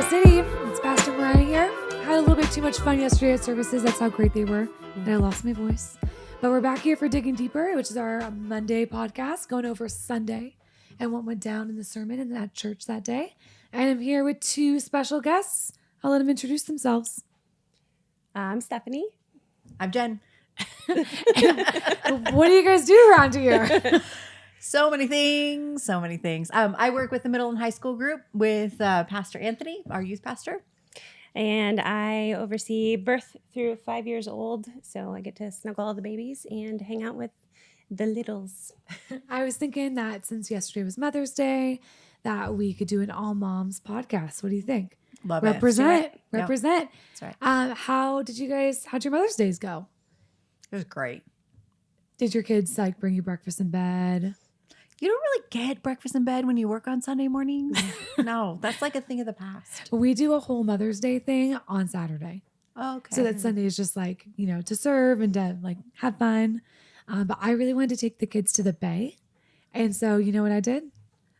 City. It's Pastor Mariah here. Had a little bit too much fun yesterday at services. That's how great they were. And I lost my voice. But we're back here for Digging Deeper, which is our Monday podcast, going over Sunday and what went down in the sermon and at church that day. And I'm here with two special guests. I'll let them introduce themselves. I'm Stephanie. I'm Jen. What do you guys do around here? So many things. I work with the middle and high school group with Pastor Anthony, our youth pastor. And I oversee birth through 5 years old. So I get to snuggle all the babies and hang out with the littles. I was thinking that since yesterday was Mother's Day, that we could do an all moms podcast. What do you think? Love Represent. it. Represent. That's right. How'd your Mother's Days go? It was great. Did your kids bring you breakfast in bed? You don't really get breakfast in bed when you work on Sunday mornings. No, that's like a thing of the past. We do a whole Mother's Day thing on Saturday. Oh, okay. So that Sunday is just to serve and to have fun. But I really wanted to take the kids to the bay. And so you know what I did?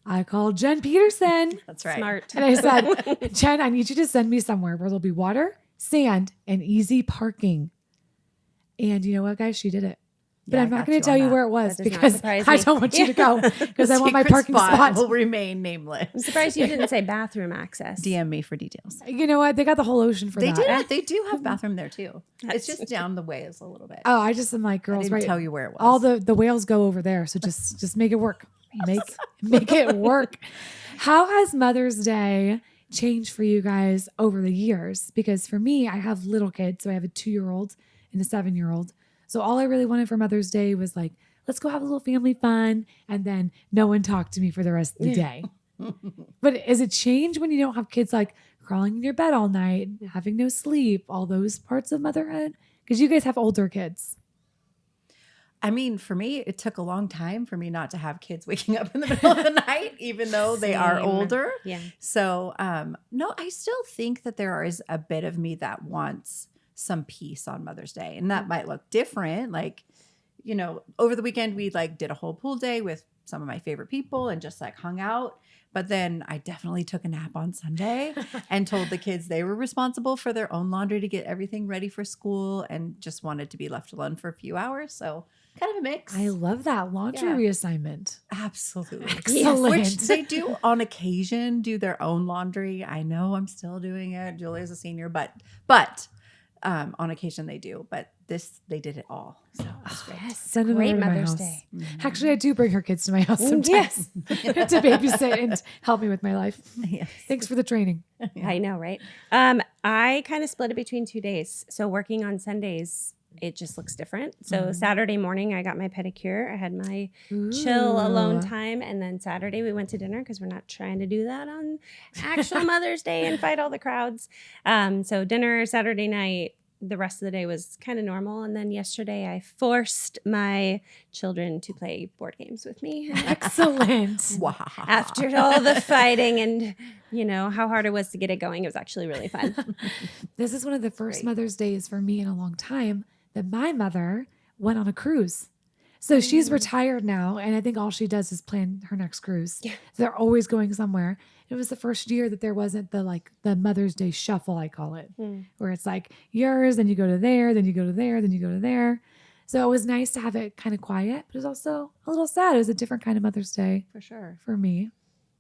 I called Jen Peterson. That's right. Smart. And I said, Jen, I need you to send me somewhere where there'll be water, sand, and easy parking. And you know what, guys? She did it. But Yeah, I'm I not got going you to tell on you that. where it was That does not because surprise I me. don't want you to go because I want my Secret parking spot. will remain nameless. I'm surprised you didn't say bathroom access. DM me for details. You know what? They got the whole ocean for They that. do. They do have bathroom there too. It's just down the ways a little bit. Oh, I just am like, I girls, didn't right? tell you where it was. All the whales go over there. So just make it work. Make it work. How has Mother's Day changed for you guys over the years? Because for me, I have little kids. So I have a 2-year-old and a 7-year-old. So all I really wanted for Mother's Day was let's go have a little family fun. And then no one talked to me for the rest of the day. But is it changed when you don't have kids crawling in your bed all night, having no sleep, all those parts of motherhood? Because you guys have older kids. I mean, for me, it took a long time for me not to have kids waking up in the middle of the night, even though they are Same. older. Yeah. So, no, I still think that there is a bit of me that wants some peace on Mother's Day. And that might look different. Over the weekend, we did a whole pool day with some of my favorite people and just hung out. But then I definitely took a nap on Sunday and told the kids they were responsible for their own laundry to get everything ready for school and just wanted to be left alone for a few hours. So kind of a mix. I love that laundry reassignment. Absolutely. Excellent. Which they do on occasion, do their own laundry. I know I'm still doing it. Julia's a senior, but on occasion they do. But they did it all. So it's great. Yes. Send them Great over to my Mother's house. Day. Actually, I do bring her kids to my house sometimes Yes. to babysit and help me with my life. Yes. Thanks for the training. I know, right? I kind of split it between 2 days. So working on Sundays, it just looks different. So Saturday morning, I got my pedicure. I had my chill alone time. And then Saturday, we went to dinner because we're not trying to do that on actual Mother's Day and fight all the crowds. So dinner Saturday night. The rest of the day was kind of normal. And then yesterday, I forced my children to play board games with me. Excellent. Wow. After all the fighting and, how hard it was to get it going, it was actually really fun. This is one of the first Great. Mother's Days for me in a long time that my mother went on a cruise. So she's retired now, and I think all she does is plan her next cruise. Yeah. So they're always going somewhere. It was the first year that there wasn't the Mother's Day shuffle, I call it, where it's yours, then you go to there, then you go to there, then you go to there. So it was nice to have it kind of quiet, but it was also a little sad. It was a different kind of Mother's Day For sure. for me.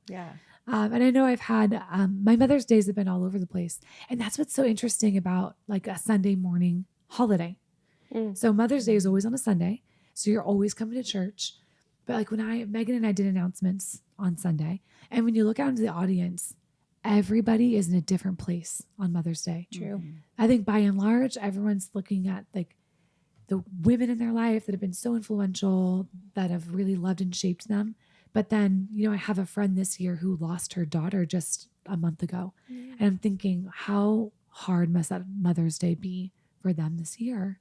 Yeah. And I know I've had, my Mother's Days have been all over the place. And that's what's so interesting about a Sunday morning holiday. So Mother's Day is always on a Sunday. So you're always coming to church. But when Megan and I did announcements on Sunday, and when you look out into the audience, everybody is in a different place on Mother's Day. True. I think by and large, everyone's looking at the women in their life that have been so influential, that have really loved and shaped them. But then, I have a friend this year who lost her daughter just a month ago. Yeah. And I'm thinking, how hard must that Mother's Day be for them this year?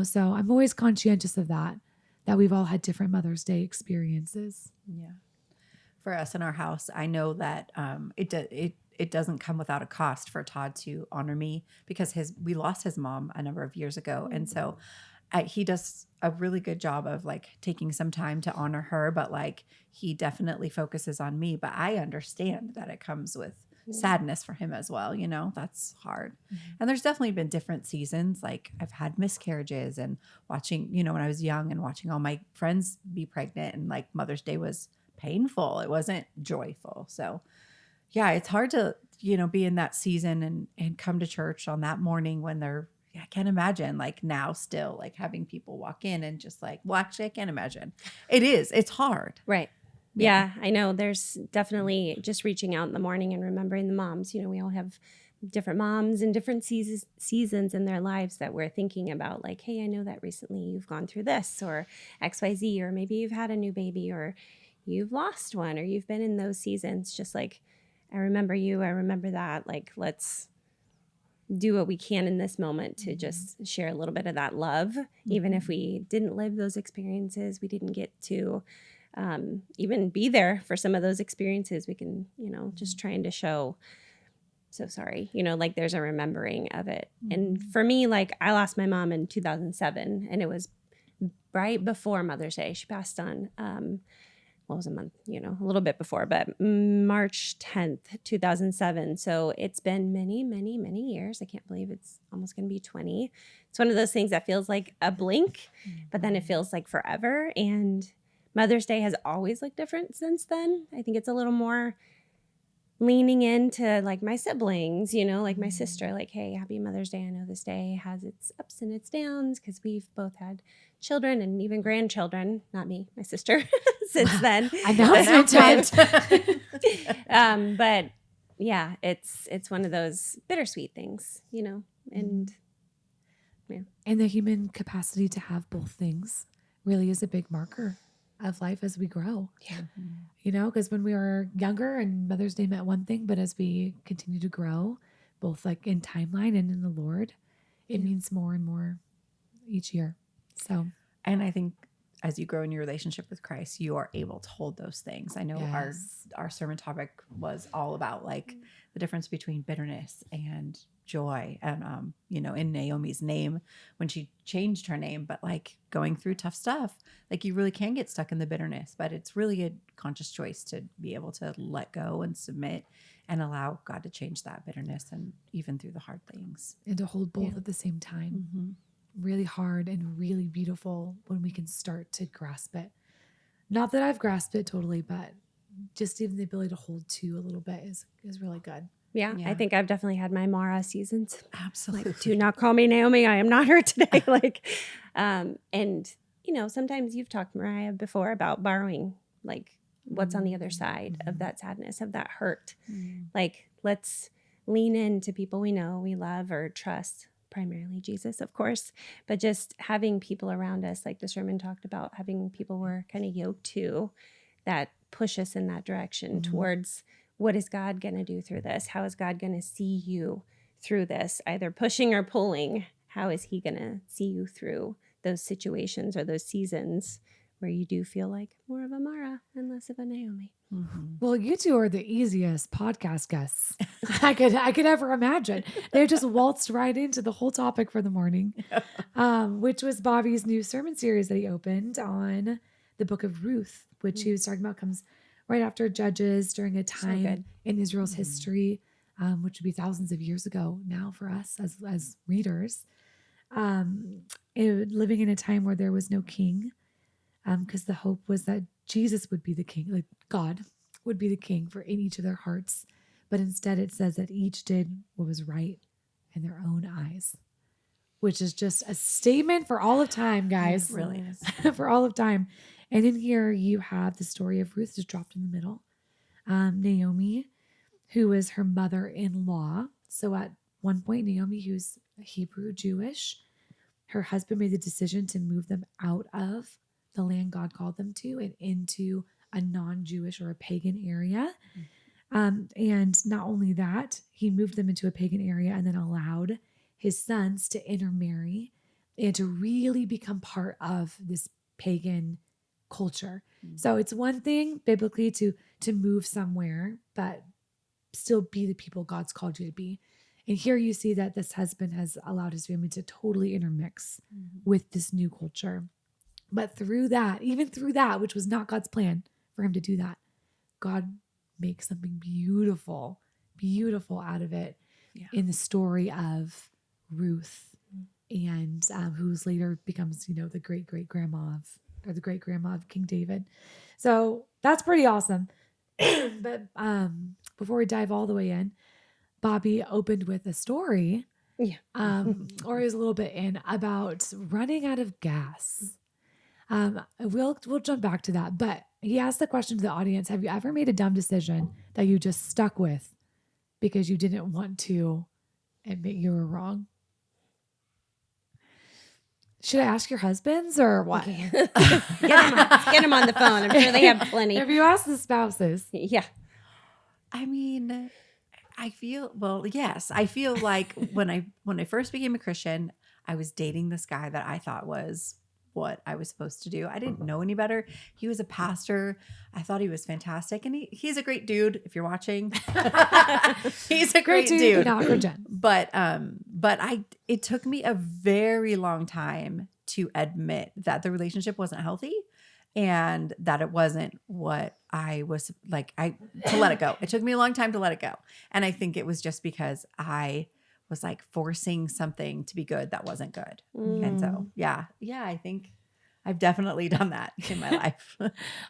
So I'm always conscientious of that we've all had different Mother's Day experiences. Yeah. For us in our house, I know that it doesn't come without a cost for Todd to honor me because we lost his mom a number of years ago. And so he does a really good job of taking some time to honor her, but he definitely focuses on me. But I understand that it comes with sadness for him as well. That's hard. Mm-hmm. And there's definitely been different seasons. Like I've had miscarriages and watching, when I was young and watching all my friends be pregnant, and like Mother's Day was painful. It wasn't joyful. So yeah, it's hard to, be in that season and come to church on that morning when I can't imagine like now still like having people walk in and just like, well, actually I can't imagine. It's hard. Right. Yeah, I know. There's definitely just reaching out in the morning and remembering the moms. We all have different moms and different seasons in their lives that we're thinking about. Like, hey, I know that recently you've gone through this or XYZ, or maybe you've had a new baby or you've lost one or you've been in those seasons. Just like, I remember you, I remember that. Like, let's do what we can in this moment to just share a little bit of that love. Even if we didn't live those experiences, we didn't get to even be there for some of those experiences, we can, just trying to show, so sorry, like there's a remembering of it. And for me, like I lost my mom in 2007 and it was right before Mother's Day. She passed on, what was a month, a little bit before, but March 10th, 2007. So it's been many, many, many years. I can't believe it's almost going to be 20. It's one of those things that feels like a blink, but then it feels like forever. And Mother's Day has always looked different since then. I think it's a little more leaning into like my siblings, like my sister, like, hey, happy Mother's Day. I know this day has its ups and its downs because we've both had children and even grandchildren, not me, my sister, since then. Announcement. But yeah, it's one of those bittersweet things, and yeah. And the human capacity to have both things really is a big marker of life as we grow. Yeah. Because when we were younger and Mother's Day meant one thing, but as we continue to grow, both like in timeline and in the Lord, it means more and more each year. So, and I think as you grow in your relationship with Christ, you are able to hold those things. I know our sermon topic was all about like the difference between bitterness and joy. And, in Naomi's name, when she changed her name, but like going through tough stuff, like you really can get stuck in the bitterness, but it's really a conscious choice to be able to let go and submit and allow God to change that bitterness and even through the hard things. And to hold both at the same time. Really hard and really beautiful when we can start to grasp it. Not that I've grasped it totally, but just even the ability to hold two a little bit is really good. Yeah, I think I've definitely had my Mara seasons. Absolutely. Like, do not call me Naomi. I am not her today. And sometimes you've talked, Mariah, before about borrowing, like what's on the other side of that sadness, of that hurt. Like, let's lean into people we know, we love, or trust, primarily Jesus, of course, but just having people around us, like the sermon talked about, having people we're kind of yoked to that push us in that direction towards what is God going to do through this? How is God going to see you through this? Either pushing or pulling. How is he going to see you through those situations or those seasons where you do feel like more of a Mara and less of a Naomi? Well, you two are the easiest podcast guests I could ever imagine. They just waltzed right into the whole topic for the morning, which was Bobby's new sermon series that he opened on the book of Ruth, which he was talking about comes right after Judges during a time in Israel's history, which would be thousands of years ago now for us as readers, living in a time where there was no king, because the hope was that Jesus would be the king, like God would be the king for in each of their hearts. But instead it says that each did what was right in their own eyes, which is just a statement for all of time, guys. It really is. For all of time. And in here you have the story of Ruth just dropped in the middle. Naomi, who was her mother-in-law. So at one point, Naomi, who's Hebrew Jewish, her husband made the decision to move them out of the land God called them to and into a non-Jewish or a pagan area. And not only that, he moved them into a pagan area and then allowed his sons to intermarry and to really become part of this pagan culture. So it's one thing biblically to move somewhere, but still be the people God's called you to be. And here you see that this husband has allowed his family to totally intermix with this new culture. But through that, even through that, which was not God's plan for him to do that, God makes something beautiful beautiful out of it in the story of Ruth and who's later becomes, the great-great-grandma or the great-grandma of King David. So that's pretty awesome. But before we dive all the way in, Bobby opened with a story, or is a little bit in about running out of gas. We'll jump back to that, but he asked the question to the audience: have you ever made a dumb decision that you just stuck with because you didn't want to admit you were wrong? Should I ask your husbands or what? Get them on the phone. I'm sure they have plenty. If you ask the spouses. Yeah. I mean, I feel like when I first became a Christian, I was dating this guy that I thought was what I was supposed to do. I didn't know any better. He was a pastor. I thought he was fantastic. And he's a great dude if you're watching. He's a great dude. Not for Jen. But it took me a very long time to admit that the relationship wasn't healthy and that it wasn't what I was like, to let it go. It took me a long time to let it go. And I think it was just because I was like forcing something to be good that wasn't good. And so, yeah, I think I've definitely done that in my life.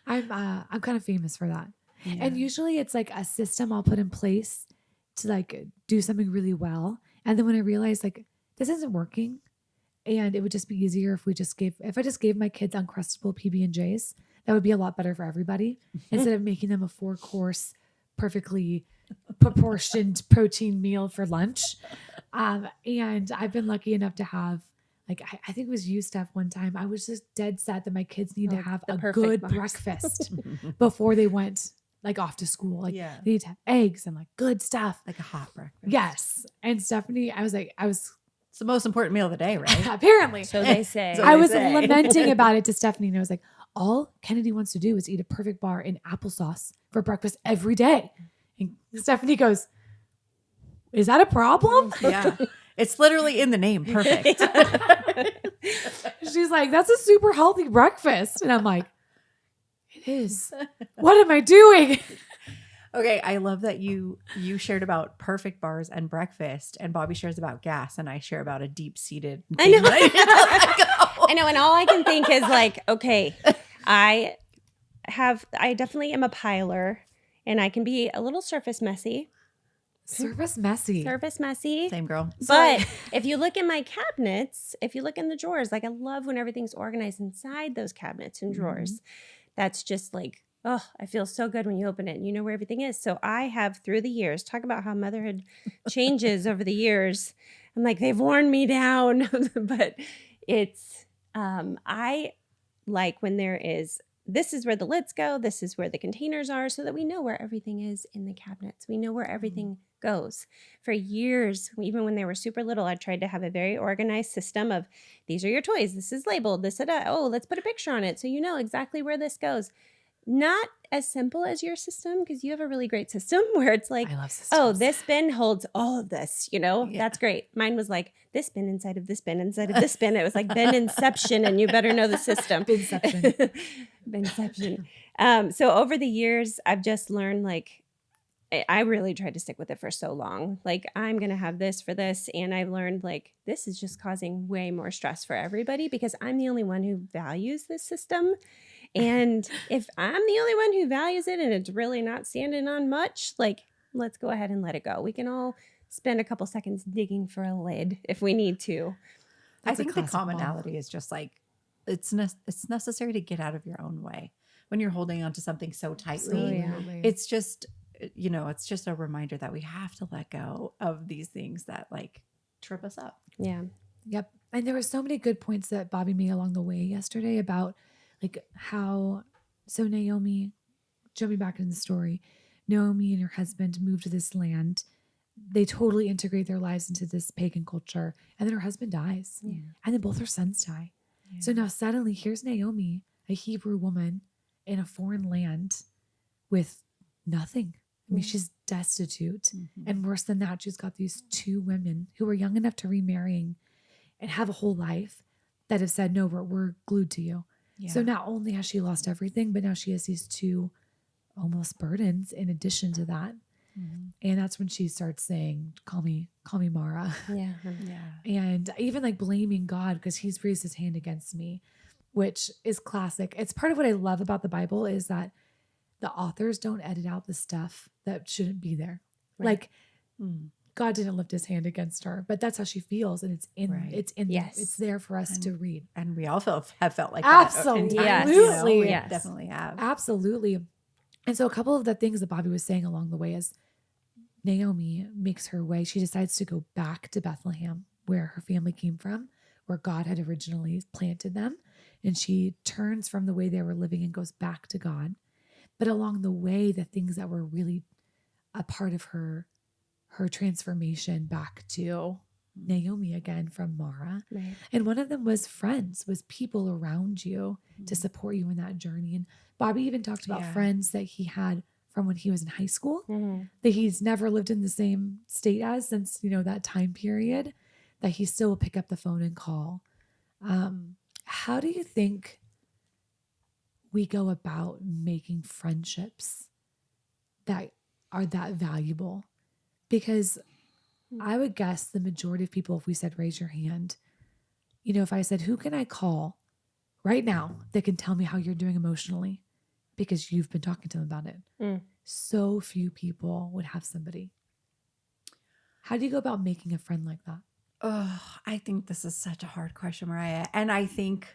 I'm kind of famous for that. Yeah. And usually it's like a system I'll put in place to like do something really well. And then when I realize like this isn't working and it would just be easier if I just gave my kids Uncrustable PB&Js, that would be a lot better for everybody instead of making them a 4-course, perfectly proportioned protein meal for lunch. And I've been lucky enough to have, like, I think it was you, Steph, one time. I was just dead set that my kids need to have a good breakfast before they went like off to school. Like they need to have eggs and like good stuff. Like a hot breakfast. Yes. And Stephanie, it's the most important meal of the day, right? Apparently. So they say. I was lamenting about it to Stephanie and I was like, all Kennedy wants to do is eat a perfect bar in applesauce for breakfast every day. And Stephanie goes, is that a problem? Yeah. It's literally in the name. Perfect. She's like, that's a super healthy breakfast. And I'm like, it is. What am I doing? Okay. I love that you shared about perfect bars and breakfast, and Bobby shares about gas, and I share about a deep-seated. I know. I know. And all I can think is like, okay, I definitely am a piler. And I can be a little surface messy. Surface messy. Same girl. But if you look in my cabinets, if you look in the drawers, like I love when everything's organized inside those cabinets and drawers. That's just like, oh, I feel so good when you open it and you know where everything is. So I have, through the years, talk about how motherhood changes over the years. I'm like, they've worn me down. But it's, I like when there is, this is where the lids go. This is where the containers are, so that we know where everything is in the cabinets. We know where everything goes. For years, even when they were super little, I tried to have a very organized system of these are your toys. This is labeled. This, oh, let's put a picture on it so you know exactly where this goes. Not as simple as your system, because you have a really great system where it's like, I love systems. oh, this bin holds all of this, That's great. Mine was like this bin inside of this bin inside of this bin. It was like bin inception, and you better know the system. Binception. Binception. So over the years, I've just learned, like, I really tried to stick with it for so long. Like, I'm going to have this for this. And I've learned, like, this is just causing way more stress for everybody because I'm the only one who values this system. And if I'm the only one who values it and it's really not standing on much, like, let's go ahead and let it go. We can all spend a couple seconds digging for a lid if we need to. I think the commonality is just like, it's necessary to get out of your own way. When you're holding on to something so tightly, it's just, it's just a reminder that we have to let go of these things that like trip us up. Yeah. Yep. And there were so many good points that Bobby made along the way yesterday about like how, so Naomi, jumping back in the story, Naomi and her husband moved to this land. They totally integrate their lives into this pagan culture. And then her husband dies. Yeah. And then both her sons die. Yeah. So now suddenly here's Naomi, a Hebrew woman in a foreign land with nothing. I mean, she's destitute. Mm-hmm. And worse than that, she's got these 2 women who are young enough to remarrying and have a whole life that have said, no, we're glued to you. Yeah. So not only has she lost everything, but now she has these 2 almost burdens in addition to that. And that's when she starts saying, call me Mara. Yeah. Yeah. And even like blaming God because he's raised his hand against me, which is classic. It's part of what I love about the Bible is that the authors don't edit out the stuff that shouldn't be there. Right. Like Mm. God didn't lift his hand against her, but that's how she feels. And it's in, Right. it's in, Yes. it's there for us to read. And we all have felt like Absolutely. that. Yes. You know? We Yes. definitely have. Absolutely. And so a couple of the things that Bobby was saying along the way is Naomi makes her way. She decides to go back to Bethlehem, where her family came from, where God had originally planted them. And she turns from the way they were living and goes back to God. But along the way, the things that were really a part of her transformation back to Naomi again from Mara. Right. And one of them was friends, was people around you to support you in that journey. And Bobby even talked about Yeah. friends that he had from when he was in high school Mm-hmm. that he's never lived in the same state as since, that time period, that he still will pick up the phone and call. How do you think we go about making friendships that are that valuable? Because I would guess the majority of people, if we said, raise your hand, if I said, who can I call right now that can tell me how you're doing emotionally? Because you've been talking to them about it. Mm. So few people would have somebody. How do you go about making a friend like that? Oh, I think this is such a hard question, Mariah. And I think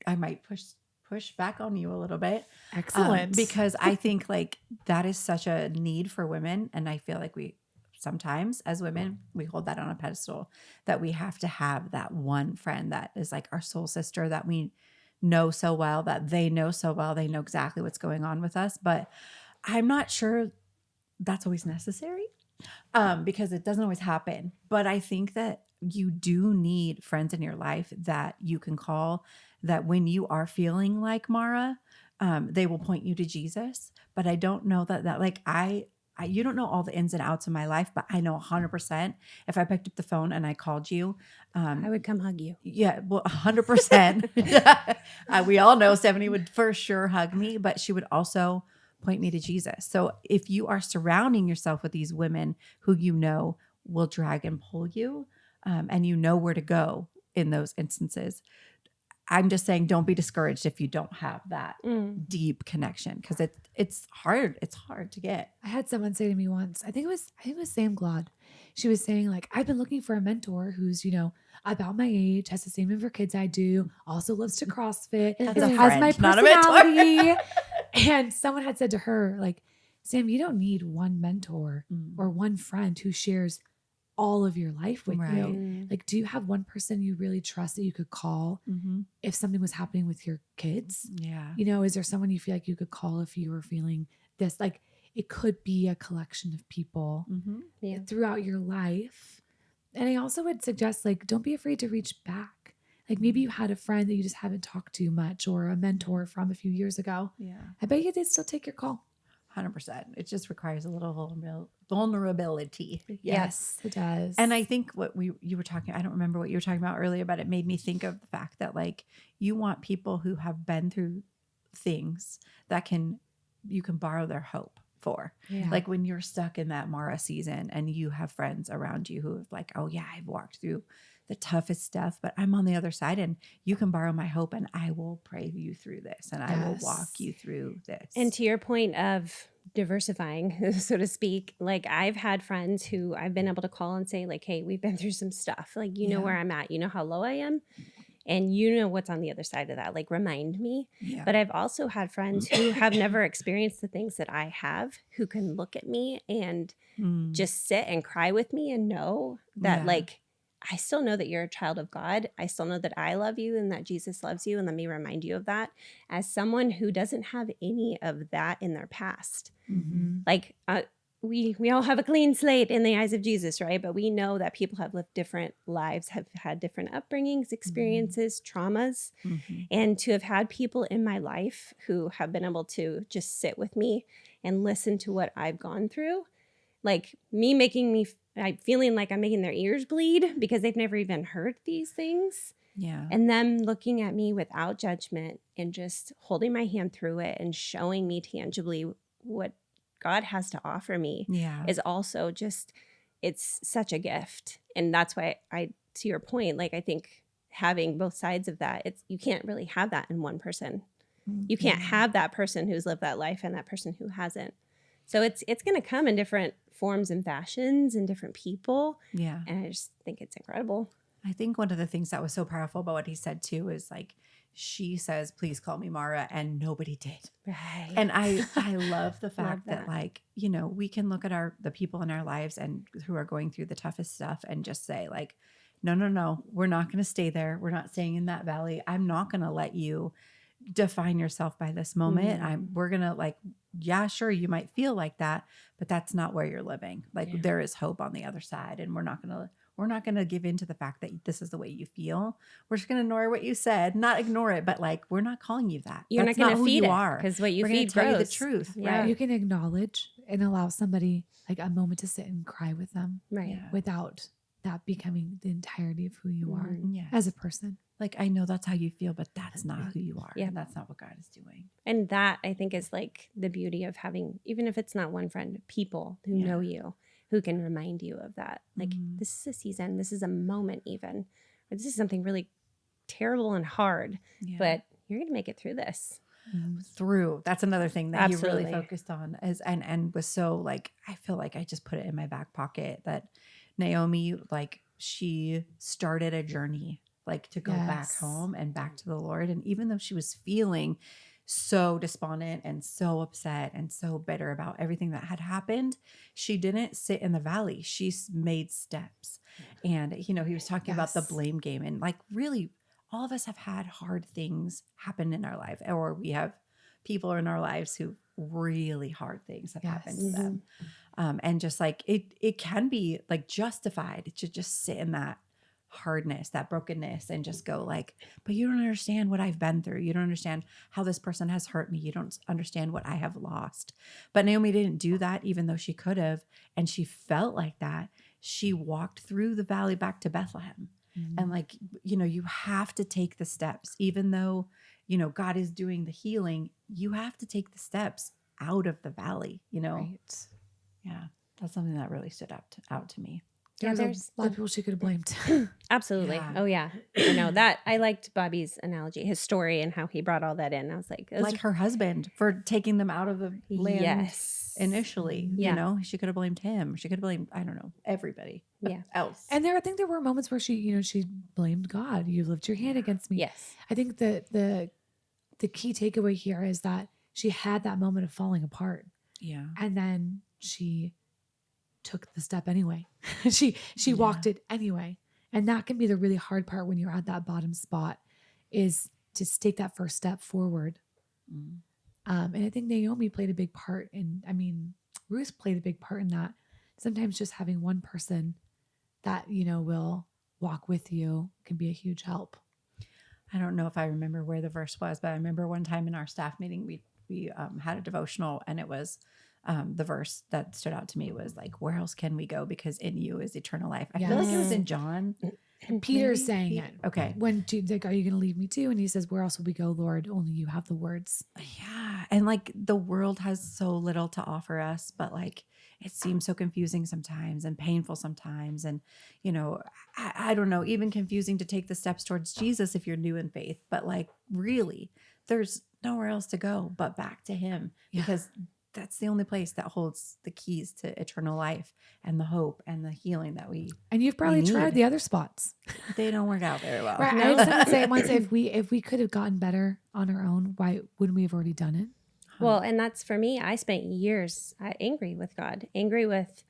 I might push back on you a little bit. Excellent. Because I think like that is such a need for women. And I feel like we sometimes as women, we hold that on a pedestal that we have to have that one friend that is like our soul sister that we know so well, that they know so well. They know exactly what's going on with us. But I'm not sure that's always necessary because it doesn't always happen. But I think that you do need friends in your life that you can call, that when you are feeling like Mara, they will point you to Jesus. But I don't know that like you don't know all the ins and outs of my life, but I know 100% if I picked up the phone and I called you, I would come hug you. yeah, well, 100%. We all know Stephanie would for sure hug me, but she would also point me to Jesus. So if you are surrounding yourself with these women who will drag and pull you, and you know where to go in those instances, I'm just saying, don't be discouraged if you don't have that deep connection because it's hard. It's hard to get. I had someone say to me once, I think it was Sam Glad. She was saying like, I've been looking for a mentor who's, about my age, has the same number of kids I do, also loves to CrossFit, That's a has my friend, not a mentor. personality. And someone had said to her, like, Sam, you don't need one mentor or one friend who shares all of your life with Right. you. Like, do you have one person you really trust that you could call if something was happening with your kids? Yeah. Is there someone you feel like you could call if you were feeling this? Like, it could be a collection of people throughout your life. And I also would suggest, like, don't be afraid to reach back. Like, maybe you had a friend that you just haven't talked to much or a mentor from a few years ago. Yeah. I bet you they'd still take your call. 100%. It just requires a little vulnerability. Yes, it does. And I think you were talking, I don't remember what you were talking about earlier, but it made me think of the fact that like you want people who have been through things that you can borrow their hope for. Yeah. Like when you're stuck in that Mara season and you have friends around you who have like, oh yeah, I've walked through the toughest stuff, but I'm on the other side and you can borrow my hope and I will pray you through this and I will walk you through this. And to your point of diversifying, so to speak, like I've had friends who I've been able to call and say like, hey, we've been through some stuff. Like, you know where I'm at, you know how low I am and you know what's on the other side of that. Like remind me. Yeah. But I've also had friends who have never experienced the things that I have, who can look at me and just sit and cry with me and know that like, I still know that you're a child of God. I still know that I love you and that Jesus loves you. And let me remind you of that as someone who doesn't have any of that in their past. Like we all have a clean slate in the eyes of Jesus, right? But we know that people have lived different lives, have had different upbringings, experiences, traumas. And to have had people in my life who have been able to just sit with me and listen to what I've gone through, like I'm feeling like I'm making their ears bleed because they've never even heard these things. Yeah. And them looking at me without judgment and just holding my hand through it and showing me tangibly what God has to offer me Yeah. is also just, it's such a gift. And that's why to your point, like, I think having both sides of that, you can't really have that in one person. You can't have that person who's lived that life and that person who hasn't. So it's going to come in different forms and fashions and different people. Yeah. And I just think it's incredible. I think one of the things that was so powerful about what he said too is like, she says, please call me Mara, and nobody did. Right. And I love the fact that. that like, you know, we can look at the people in our lives and who are going through the toughest stuff and just say like, no, we're not going to stay there. We're not staying in that valley. I'm not going to let you define yourself by this moment. We're going to like, yeah, sure, you might feel like that, but that's not where you're living. Like there is hope on the other side, and we're not going to give in to the fact that this is the way you feel. We're just going to ignore what you said, not ignore it, but like, we're not calling you that. You're That's not going to who feed you it, are. because what you We're gonna feed tell grows. you the truth. Yeah. Right. You can acknowledge and allow somebody like a moment to sit and cry with them Right. Yeah. without that becoming the entirety of who you are Yeah. as a person. Like, I know that's how you feel, but that's not who you are. Yeah. And that's not what God is doing. And that, I think, is like the beauty of having, even if it's not one friend, people who know you, who can remind you of that. Like, this is a season, this is a moment even, or this is something really terrible and hard, but you're going to make it through this. That's another thing that he Absolutely. really focused on is, and was so like, I feel like I just put it in my back pocket that Naomi, like, she started a journey like to go back home and back to the Lord. And even though she was feeling so despondent and so upset and so bitter about everything that had happened, she didn't sit in the valley. She made steps. And, you know, he was talking about the blame game, and like, really, all of us have had hard things happen in our life, or we have people in our lives who really hard things have happened to them. And just like, it can be like justified to just sit in that hardness, that brokenness, and just go like, but you don't understand what I've been through. You don't understand how this person has hurt me. You don't understand what I have lost. But Naomi didn't do that, even though she could have. And she felt like that. She walked through the valley back to Bethlehem. And like, you know, you have to take the steps, even though, you know, God is doing the healing, you have to take the steps out of the valley, you know? Right. Yeah. That's something that really stood out to me. Yeah, There's a lot of people she could have blamed. Absolutely. Yeah. Oh yeah. I know that. I liked Bobby's analogy, his story, and how he brought all that in. I was like, Like her husband for taking them out of the land yes. initially. Yeah. You know, she could have blamed him. She could have blamed, I don't know, everybody else. And I think there were moments where she blamed God. You lifted your hand against me. Yes. I think the key takeaway here is that she had that moment of falling apart. Yeah. And then she took the step anyway. she walked it anyway. And that can be the really hard part when you're at that bottom spot, is to take that first step forward. And I think Naomi played a big part Ruth played a big part in that. Sometimes just having one person that, you know, will walk with you can be a huge help. I don't know if I remember where the verse was, but I remember one time in our staff meeting, we had a devotional, and it was the verse that stood out to me was like, where else can we go? Because in you is eternal life. I feel like it was in John. And Peter's saying it. Okay. When like, are you going to leave me too? And he says, where else will we go, Lord? Only you have the words. Yeah. And like, the world has so little to offer us, but like, it seems so confusing sometimes and painful sometimes. And, you know, I don't know, even confusing to take the steps towards Jesus if you're new in faith. But like, really, there's nowhere else to go but back to him, because that's the only place that holds the keys to eternal life and the hope and the healing that and you've probably need. tried the other spots. They don't work out very well. Right. I just want to say once, if we could have gotten better on our own, why wouldn't we have already done it? Well, and that's for me. I spent years angry with God, angry with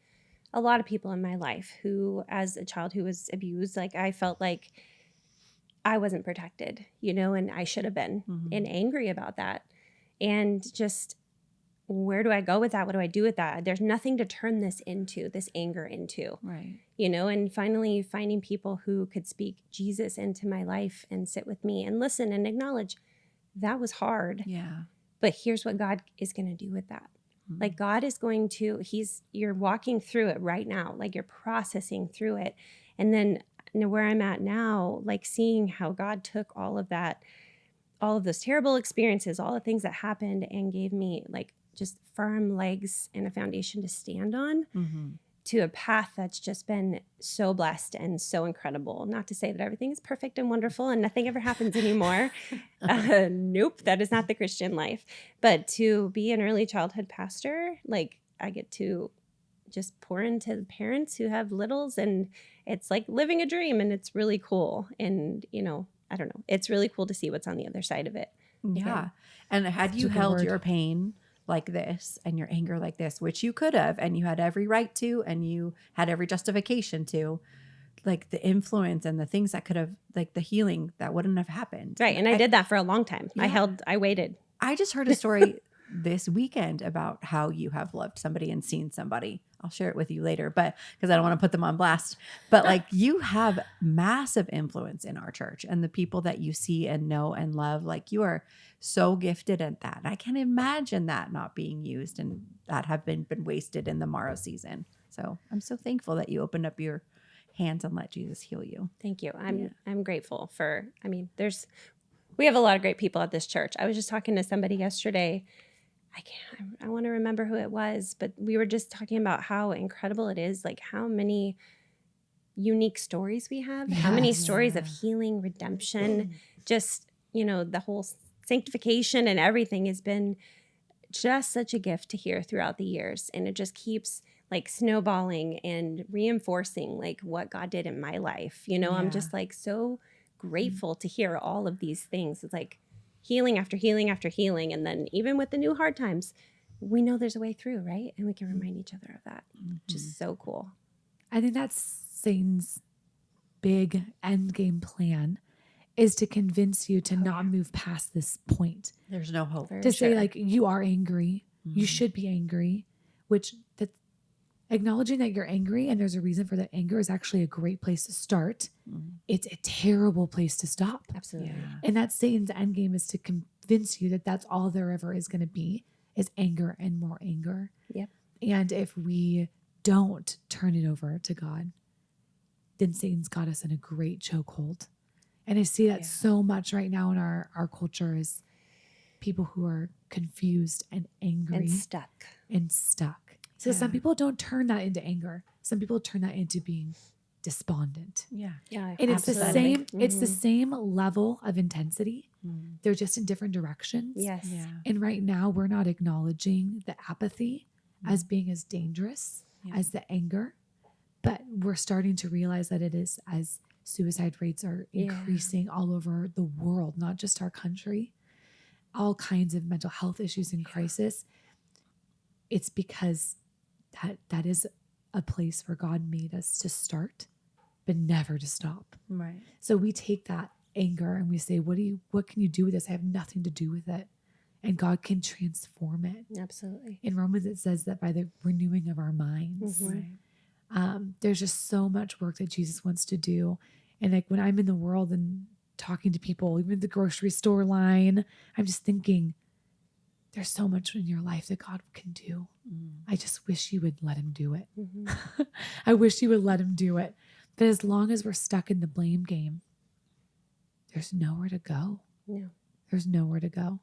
a lot of people in my life who, as a child who was abused, like I felt like I wasn't protected, you know, and I should have been, and angry about that. And just, where do I go with that? What do I do with that? There's nothing to turn this anger into. Right. You know, and finally finding people who could speak Jesus into my life and sit with me and listen and acknowledge that was hard. Yeah. But here's what God is going to do with that. Like, God is going to, you're walking through it right now. Like, you're processing through it. And then, you know, where I'm at now, like seeing how God took all of that, all of those terrible experiences, all the things that happened, and gave me like just firm legs and a foundation to stand on Mm-hmm. to a path that's just been so blessed and so incredible. Not to say that everything is perfect and wonderful and nothing ever happens anymore. Nope, that is not the Christian life. But to be an early childhood pastor, like I get to just pour into the parents who have littles, and it's like living a dream, and it's really cool. And, you know, I don't know, it's really cool to see what's on the other side of it. Yeah. And had Such you a good held word. your pain like this and your anger like this, which you could have, and you had every right to, and you had every justification to, like the influence and the things that could have, like the healing that wouldn't have happened. Right. And I did that for a long time. Yeah. I waited. I just heard a story this weekend about how you have loved somebody and seen somebody. I'll share it with you later, but because I don't want to put them on blast. But like you have massive influence in our church, and the people that you see and know and love, like you are so gifted at that. And I can't imagine that not being used and that have been wasted in the Morrow season. So I'm so thankful that you opened up your hands and let Jesus heal you. Thank you. I'm grateful for, I mean, we have a lot of great people at this church. I was just talking to somebody yesterday. I want to remember who it was, but we were just talking about how incredible it is, like how many unique stories we have, how many Yes. stories of healing, redemption, just, you know, the whole sanctification and everything has been just such a gift to hear throughout the years. And it just keeps like snowballing and reinforcing like what God did in my life. You know, I'm Yeah. just like so grateful to hear all of these things. It's like healing after healing after healing. And then even with the new hard times, we know there's a way through, right? And we can remind each other of that. Just so cool. I think that's Satan's big end game plan, is to convince you to not move past this point. There's no hope. For To say sure. like you are angry, you Mhm. should be angry, which that acknowledging that you're angry and there's a reason for that anger is actually a great place to start. Mhm. It's a terrible place to stop. Absolutely. Yeah. And that Satan's end game is to convince you that that's all there ever is going to be, is anger and more anger. Yep. And if we don't turn it over to God, then Satan's got us in a great chokehold. And I see that Yeah. so much right now in our culture, is people who are confused and angry And stuck. and stuck. So some Yeah. people don't turn that into anger. Some people turn that into being despondent. Yeah. Yeah. And it's the Absolutely. same, it's the Mhm. same level of intensity. Mhm. They're just in different directions. Yes. Yeah. And right now we're not acknowledging the apathy as Mhm. being as dangerous Yeah. as the anger. But we're starting to realize that it is, as suicide rates are Yeah. increasing all over the world, not just our country, all kinds of mental health issues in crisis. It's because that is a place where God made us to start, but never to stop. Right. So we take that anger and we say, what can you do with this? I have nothing to do with it. And God can transform it. Absolutely. In Romans, it says that by the renewing of our minds. Mhm. Right. There's just so much work that Jesus wants to do. And like when I'm in the world and talking to people, even the grocery store line, I'm just thinking, there's so much in your life that God can do. Mm. I just wish you would let him do it. Mhm. I wish you would let him do it. But as long as we're stuck in the blame game, there's nowhere to go. No. There's nowhere to go.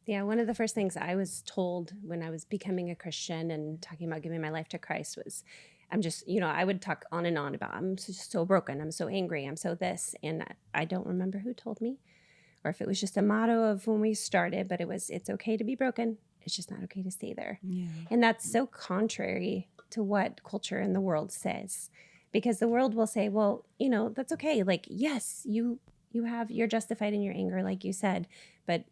Yeah, one of the first things I was told when I was becoming a Christian and talking about giving my life to Christ was, I'm just, you know, I would talk on and on about, I'm just so broken, I'm so angry, I'm so this. And I don't remember who told me, or if it was just a motto of when we started, but it was, it's okay to be broken. It's just not okay to stay there. Yeah. And that's so contrary to what culture and the world says, because the world will say, well, you know, that's okay. Like, yes, you're justified in your anger, like you said, but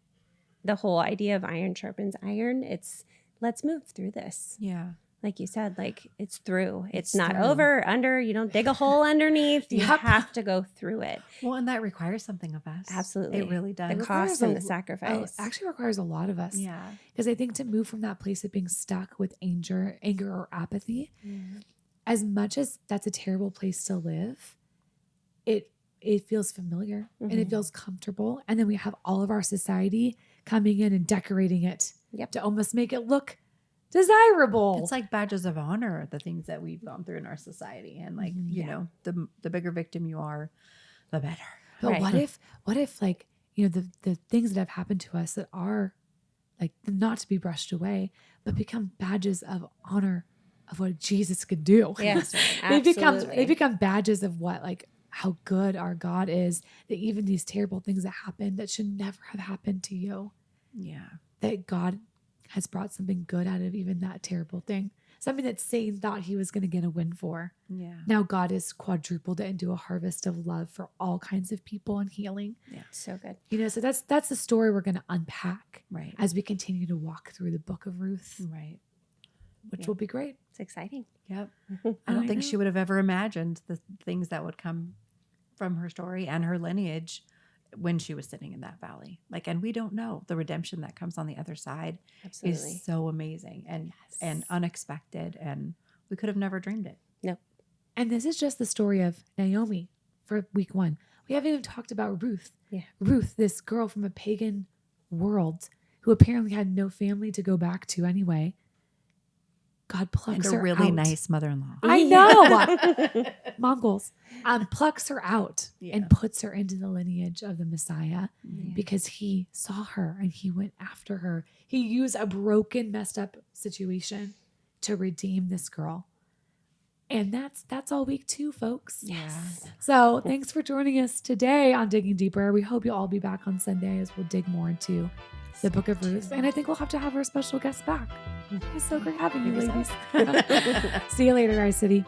the whole idea of iron sharpens iron, it's let's move through this. Yeah. Like you said, like it's through. It's It's not through. over, under. You don't dig a hole underneath. You Yep. have to go through it. Well, and that requires something of us. Absolutely. It really does. The requires cost and a- the sacrifice. Actually requires a lot of us. Yeah. Because I think to move from that place of being stuck with anger or apathy, Mm. as much as that's a terrible place to live, it feels familiar and it Mhm. feels comfortable. And then we have all of our society coming in and decorating it Yep. to almost make it look desirable. It's like badges of honor, the things that we've gone through in our society. And like, Mhm. you Yeah. know, the bigger victim you are, the better. But Right. what if like, you know, the things that have happened to us that are like not to be brushed away, but become badges of honor of what Jesus could do. Yes, they absolutely. become badges of what, like, how good our God is, that even these terrible things that happen that should never have happened to you, Yeah. that God has brought something good out of even that terrible thing. Something that Satan thought he was going to get a win for. Yeah. Now God has quadrupled it into a harvest of love for all kinds of people and healing. Yeah. So good. You know, so that's the story we're going to unpack Right. as we continue to walk through the book of Ruth, Right. which Yeah. will be great. It's exciting. Yep. I don't I think know. she would have ever imagined the things that would come from her story and her lineage when she was sitting in that valley. Like, and we don't know the redemption that comes on the other side Absolutely. is so amazing and unexpected, and we could have never dreamed it. Nope. And this is just the story of Naomi for week 1. We haven't even talked about Ruth. Yeah. Ruth, this girl from a pagan world who apparently had no family to go back to anyway. God plucks And a her really out. nice mother-in-law. I know. Mongols. Plucks her out Yeah. and puts her into the lineage of the Messiah Yeah. because he saw her and he went after her. He used a broken, messed up situation to redeem this girl. And that's all week 2, folks. Yes. So thanks for joining us today on Digging Deeper. We hope you'll all be back on Sunday as we'll dig more into the book of Ruth. And I think we'll have to have our special guest back. It was so great having you, Maybe so. ladies. See you later, guys, City.